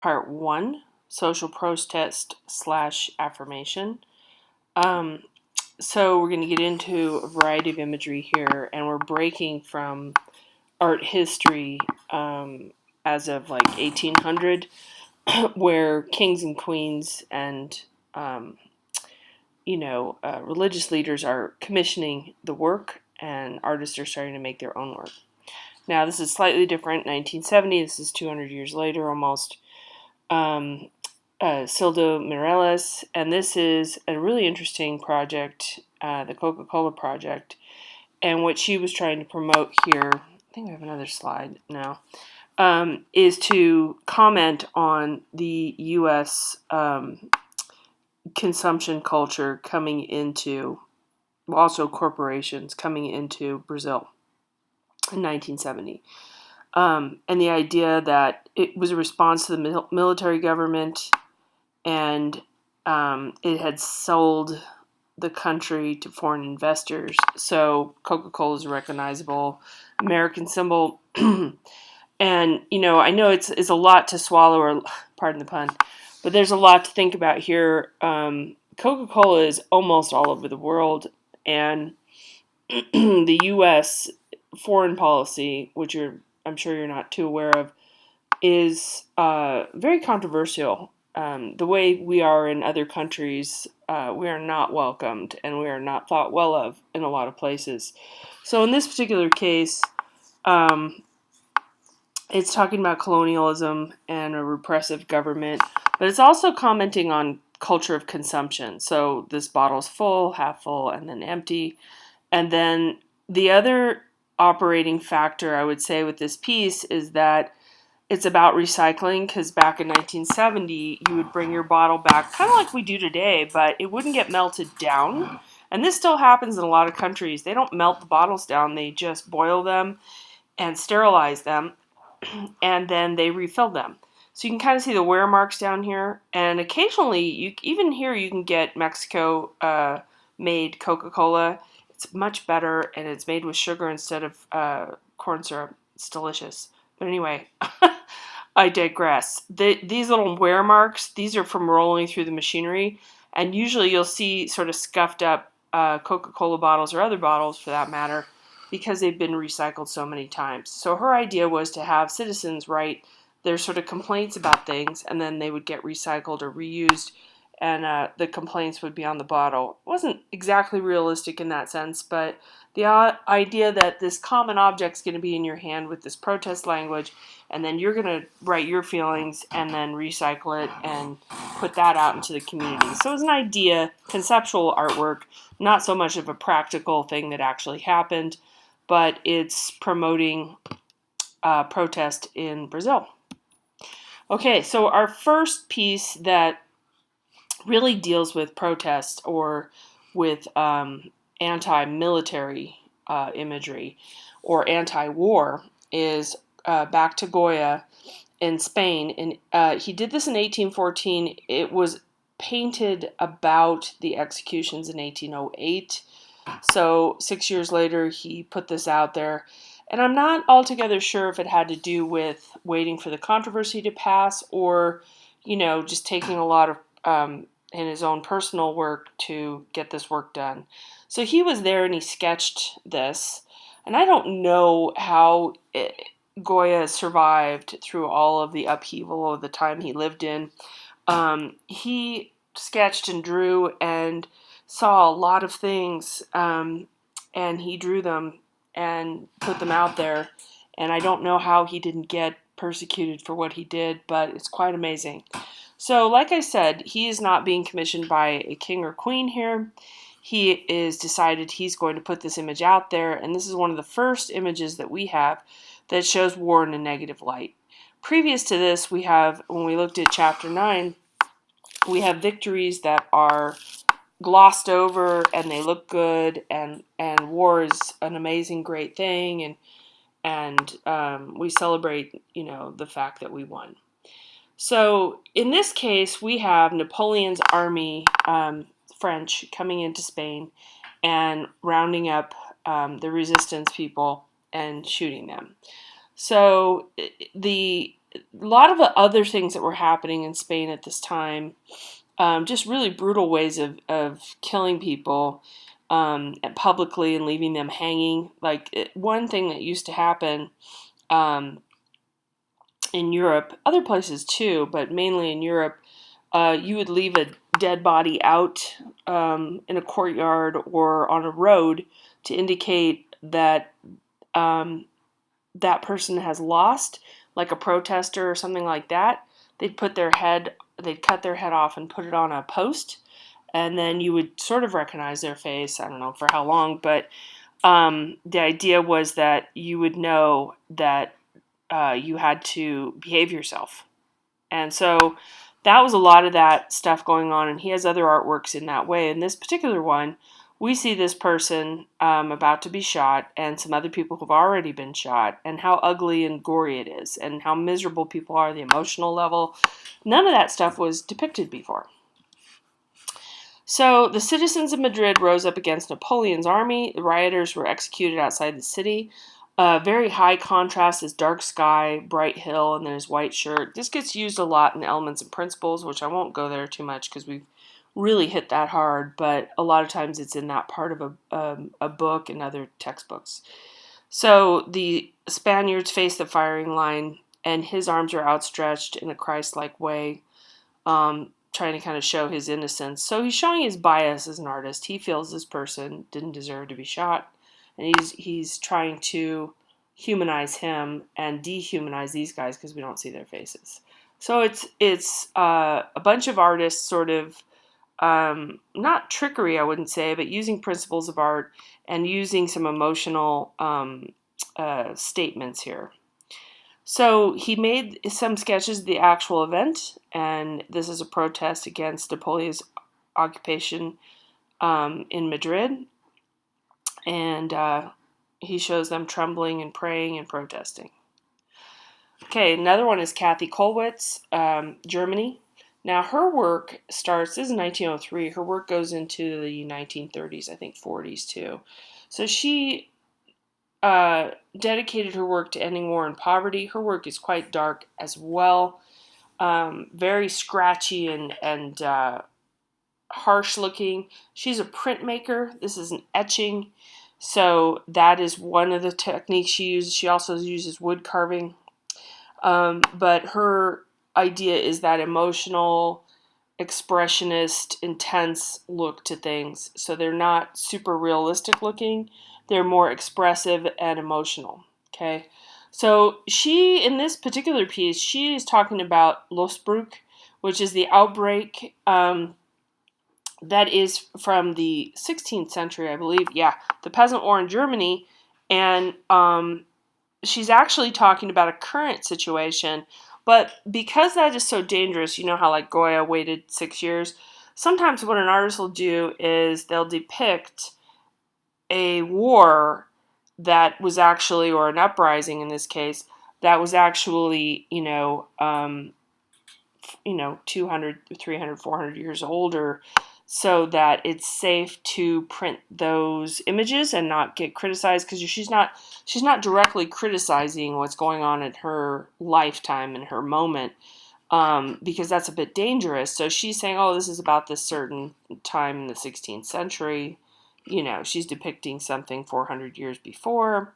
part 1, social protest / affirmation. So we're going to get into a variety of imagery here, and we're breaking from art history as of like 1800, where kings and queens and religious leaders are commissioning the work, and artists are starting to make their own work. Now, this is slightly different. 1970, this is 200 years later almost. Sildo Mireles, and this is a really interesting project, the Coca-Cola project, and what she was trying to promote here, I think I have another slide now, is to comment on the U.S. Consumption culture coming into, also corporations coming into Brazil in 1970. And the idea that it was a response to the military government, and it had sold the country to foreign investors. So Coca-Cola is a recognizable American symbol. And, I know it's a lot to swallow, or pardon the pun, but there's a lot to think about here. Coca-Cola is almost all over the world, and the U.S. foreign policy, which I'm sure you're not too aware of, is very controversial. The way we are in other countries, we are not welcomed, and we are not thought well of in a lot of places. So in this particular case, it's talking about colonialism and a repressive government, but it's also commenting on culture of consumption. So this bottle's full, half full, and then empty. And then the other operating factor, I would say, with this piece is that it's about recycling, because back in 1970, you would bring your bottle back, kind of like we do today, but it wouldn't get melted down. And this still happens in a lot of countries. They don't melt the bottles down. They just boil them and sterilize them, and then they refill them. So you can kind of see the wear marks down here. And occasionally, even here, you can get Mexico-made Coca-Cola. It's much better, and it's made with sugar instead of corn syrup. It's delicious. But anyway, I digress. These little wear marks, these are from rolling through the machinery. And usually you'll see sort of scuffed up Coca-Cola bottles, or other bottles for that matter, because they've been recycled so many times. So her idea was to have citizens write their sort of complaints about things, and then they would get recycled or reused, and the complaints would be on the bottle. It wasn't exactly realistic in that sense, but the idea that this common object is going to be in your hand with this protest language, and then you're going to write your feelings and then recycle it and put that out into the community. So it was an idea, conceptual artwork, not so much of a practical thing that actually happened, but it's promoting protest in Brazil. Okay, so our first piece that really deals with protest, or with anti-military imagery or anti-war, is back to Goya in Spain. And he did this in 1814. It was painted about the executions in 1808. So 6 years later, he put this out there. And I'm not altogether sure if it had to do with waiting for the controversy to pass, or, just taking a lot of in his own personal work to get this work done. So he was there and he sketched this. And I don't know how Goya survived through all of the upheaval of the time he lived in. He sketched and drew and saw a lot of things, and he drew them and put them out there. And I don't know how he didn't get persecuted for what he did, but it's quite amazing. So, like I said, he is not being commissioned by a king or queen here. He is decided he's going to put this image out there, and this is one of the first images that we have that shows war in a negative light. Previous to this, we have, when we looked at chapter 9, we have victories that are glossed over and they look good, and war is an amazing, great thing, and we celebrate, the fact that we won. So in this case, we have Napoleon's army, French, coming into Spain and rounding up the resistance people and shooting them. So the a lot of the other things that were happening in Spain at this time, just really brutal ways of killing people publicly and leaving them hanging. One thing that used to happen um, in Europe, other places too, but mainly in Europe, you would leave a dead body out in a courtyard or on a road to indicate that um, that person has lost, like a protester or something like that. They'd cut their head off and put it on a post, and then you would sort of recognize their face. I don't know for how long, but the idea was that you would know that you had to behave yourself. And so that was a lot of that stuff going on. And he has other artworks in that way. In this particular one, we see this person about to be shot and some other people who've already been shot, and how ugly and gory it is, and how miserable people are, the emotional level. None of that stuff was depicted before. So the citizens of Madrid rose up against Napoleon's army. The rioters were executed outside the city. Very high contrast is dark sky, bright hill, and then his white shirt. This gets used a lot in Elements and Principles, which I won't go there too much because we've really hit that hard, but a lot of times it's in that part of a book and other textbooks. So the Spaniards face the firing line, and his arms are outstretched in a Christ-like way, trying to kind of show his innocence. So he's showing his bias as an artist. He feels this person didn't deserve to be shot, and he's trying to humanize him and dehumanize these guys because we don't see their faces. So it's a bunch of artists sort of not trickery, I wouldn't say, but using principles of art and using some emotional statements here. So he made some sketches of the actual event, and this is a protest against Napoleon's occupation in Madrid. And he shows them trembling and praying and protesting. Okay, another one is Kathy Kollwitz, Germany. Now her work starts, this is 1903, her work goes into the 1930s, I think 40s too. So she dedicated her work to ending war and poverty. Her work is quite dark as well, very scratchy and harsh looking. She's a printmaker. This is an etching. So that is one of the techniques she uses. She also uses wood carving. But her idea is that emotional, expressionist, intense look to things. So they're not super realistic looking. They're more expressive and emotional. Okay. So she, in this particular piece, she is talking about Losbruch, which is the outbreak that is from the 16th century, I believe. Yeah, the peasant war in Germany. And she's actually talking about a current situation. But because that is so dangerous, you know how like Goya waited 6 years? Sometimes what an artist will do is they'll depict a war that was actually, or an uprising in this case, that was actually, 200, 300, 400 years older, so that it's safe to print those images and not get criticized, because she's not directly criticizing what's going on in her lifetime and her moment, because that's a bit dangerous. So she's saying, oh, this is about this certain time in the 16th century. She's depicting something 400 years before,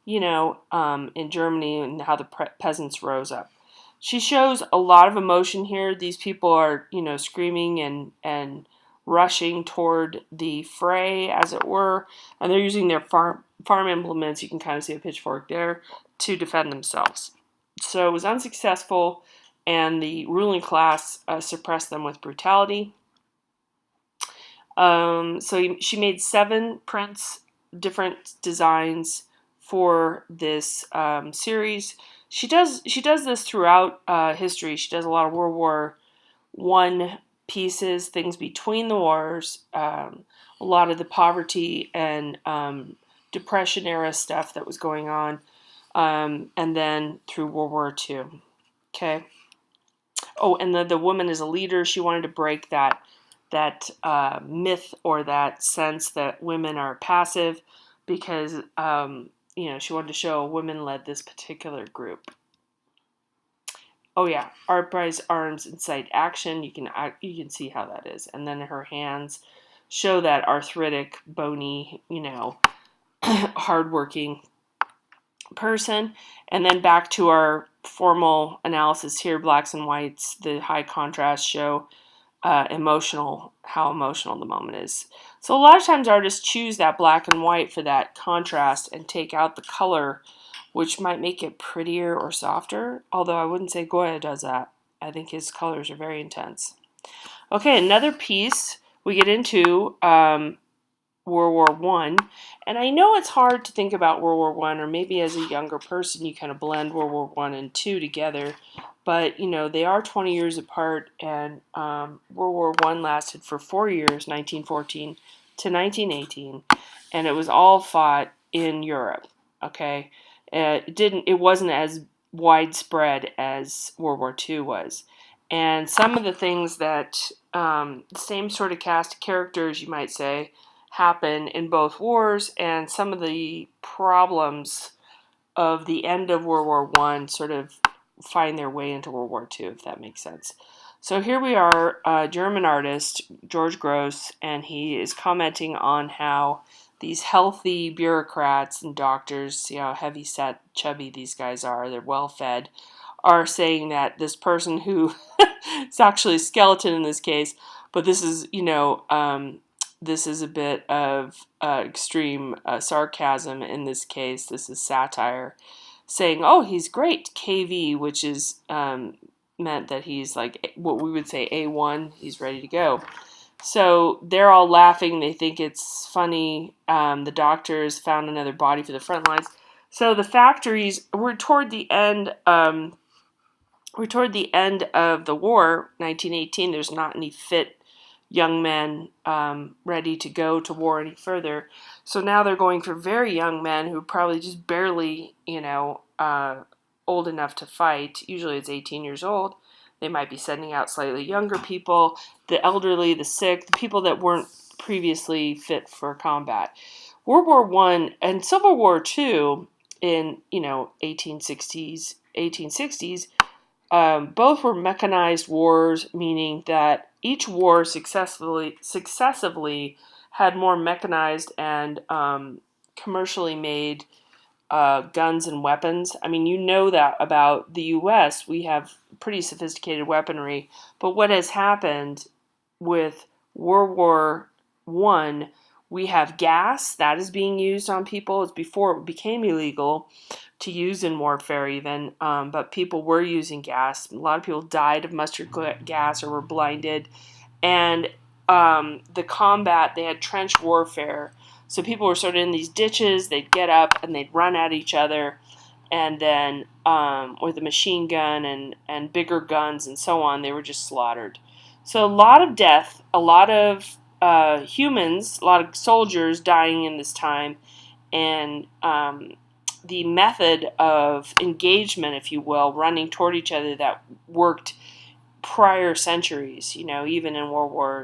in Germany, and how the peasants rose up. She shows a lot of emotion here. These people are, screaming and rushing toward the fray, as it were, and they're using their farm implements. You can kind of see a pitchfork there to defend themselves. So it was unsuccessful, and the ruling class suppressed them with brutality. So she made 7 prints, different designs for this series. She does this throughout history. She does a lot of World War I pieces, things between the wars, a lot of the poverty and Depression era stuff that was going on, and then through World War II. Okay. Oh, and the woman is a leader. She wanted to break that myth, or that sense that women are passive, because she wanted to show a woman led this particular group. Oh yeah, upright arms incite action. You can see how that is, and then her hands show that arthritic, bony, hardworking person. And then back to our formal analysis here, blacks and whites. The high contrast show how emotional the moment is. So a lot of times artists choose that black and white for that contrast and take out the color, which might make it prettier or softer, although I wouldn't say Goya does that. I think his colors are very intense. Okay, another piece we get into World War One, and I know it's hard to think about World War One, or maybe as a younger person you kind of blend World War One and Two together, but they are 20 years apart, and World War One lasted for 4 years, 1914 to 1918, and it was all fought in Europe. Okay, it wasn't as widespread as World War Two was, and some of the things that same sort of cast of characters, you might say, happen in both wars, and some of the problems of the end of World War One sort of find their way into World War Two, if that makes sense. So here we are, a German artist, George Gross, and he is commenting on how these healthy bureaucrats and doctors, see how heavy set, chubby these guys are, they're well fed, are saying that this person who it's actually a skeleton in this case, but this is, this is a bit of extreme sarcasm in this case. This is satire, saying, "Oh, he's great, KV," which is meant that he's like what we would say A1. He's ready to go. So they're all laughing. They think it's funny. The doctors found another body for the front lines. So the factories. We're toward the end. We're toward the end of the war, 1918. There's not any fit young men ready to go to war any further. So now they're going for very young men who probably just barely, old enough to fight. Usually it's 18 years old. They might be sending out slightly younger people, the elderly, the sick, the people that weren't previously fit for combat. World War One and Civil War Two in 1860s, both were mechanized wars, meaning that each war successively had more mechanized and commercially made guns and weapons. I mean, you know that about the U.S. We have pretty sophisticated weaponry, but what has happened with World War One? We have gas that is being used on people. It's before it became illegal to use in warfare even, but people were using gas. A lot of people died of mustard gas or were blinded. And the combat, they had trench warfare. So people were sort of in these ditches, they'd get up and they'd run at each other, and then with a machine gun and bigger guns and so on, they were just slaughtered. So a lot of death, a lot of humans, a lot of soldiers dying in this time, and the method of engagement, if you will, running toward each other that worked prior centuries, even in World War